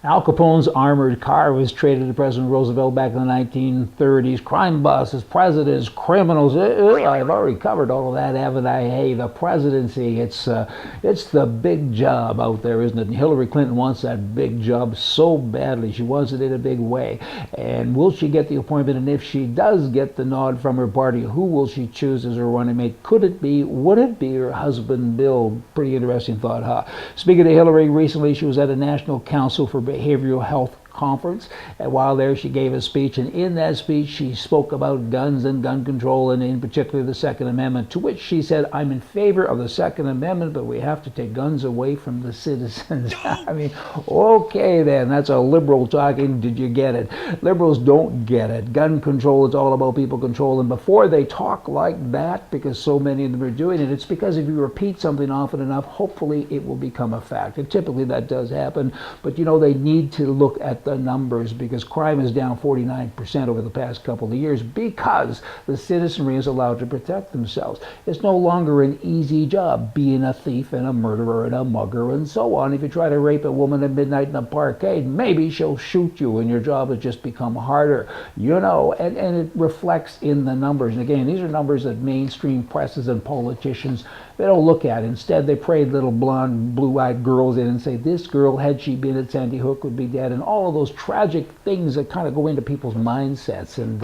Al Capone's armored car was traded to President Roosevelt back in the 1930s. Crime bosses, presidents, criminals. I've already covered all of that, haven't I? Hey, the presidency, it's the big job out there, isn't it? And Hillary Clinton wants that big job so badly. She wants it in a big way. And will she get the appointment? And if she does get the nod from her party, who will she choose as her running mate? Would it be her husband, Bill? Pretty interesting thought, huh? Speaking of Hillary, recently she was at a National Council for Behavioral Health conference, and while there she gave a speech, and in that speech she spoke about guns and gun control, and in particular the Second Amendment, to which she said, I'm in favor of the Second Amendment, but we have to take guns away from the citizens. I mean, okay then, that's a liberal talking. Did you get it? Liberals don't get it. Gun control, it's all about people controlling. Before they talk like that, because so many of them are doing it, it's because if you repeat something often enough, hopefully it will become a fact. And typically that does happen, but you know, they need to look at the numbers, because crime is down 49% over the past couple of years because the citizenry is allowed to protect themselves. It's no longer an easy job being a thief and a murderer and a mugger and so on. If you try to rape a woman at midnight in a parkade, maybe she'll shoot you, and your job has just become harder, you know, and it reflects in the numbers. And again, these are numbers that mainstream presses and politicians, they don't look at. Instead, they parade little blonde, blue-eyed girls in and say, this girl, had she been at Sandy Hook, would be dead, and all of those tragic things that kind of go into people's mindsets. And,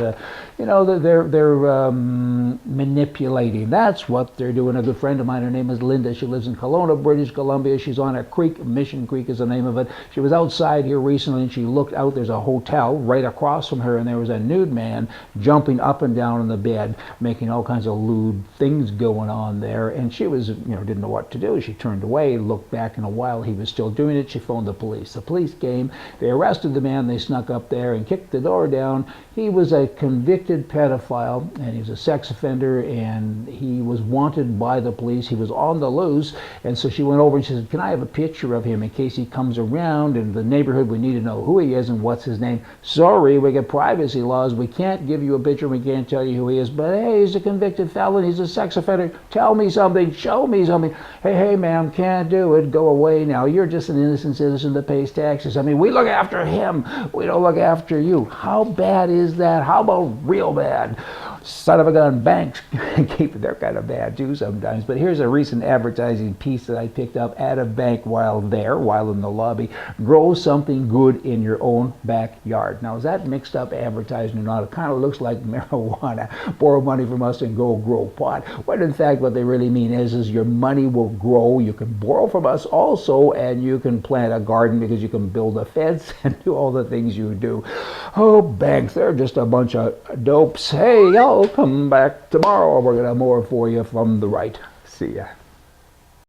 you know, they're manipulating. That's what they're doing. A good friend of mine, her name is Linda. She lives in Kelowna, British Columbia. She's on a creek, Mission Creek is the name of it. She was outside here recently, and she looked out. There's a hotel right across from her, and there was a nude man jumping up and down in the bed, making all kinds of lewd things going on there. And she was, you know, didn't know what to do. She turned away, looked back, and while he was still doing it, she phoned the police. The police came. They arrested the man. They snuck up there and kicked the door down. He was a convicted pedophile, and he was a sex offender, and he was wanted by the police. He was on the loose, and so she went over and she said, can I have a picture of him in case he comes around in the neighborhood? We need to know who he is and what's his name. Sorry, we get privacy laws. We can't give you a picture. We can't tell you who he is, but hey, he's a convicted felon. He's a sex offender. Tell me something. Show me something. Hey, ma'am, can't do it. Go away now. You're just an innocent citizen that pays taxes. I mean, we look after him. We don't look after you. How bad is that? How about real bad? Son of a gun, banks they're kind of bad too sometimes. But here's a recent advertising piece that I picked up at a bank while in the lobby. Grow something good in your own backyard. Now, is that mixed up advertising or not? It kind of looks like marijuana. Borrow money from us and go grow pot. When in fact what they really mean is your money will grow. You can borrow from us also, and you can plant a garden because you can build a fence and do all the things you do. Oh, banks, they're just a bunch of dopes. Hey, I'll come back tomorrow. We're going to have more for you from the right. See ya.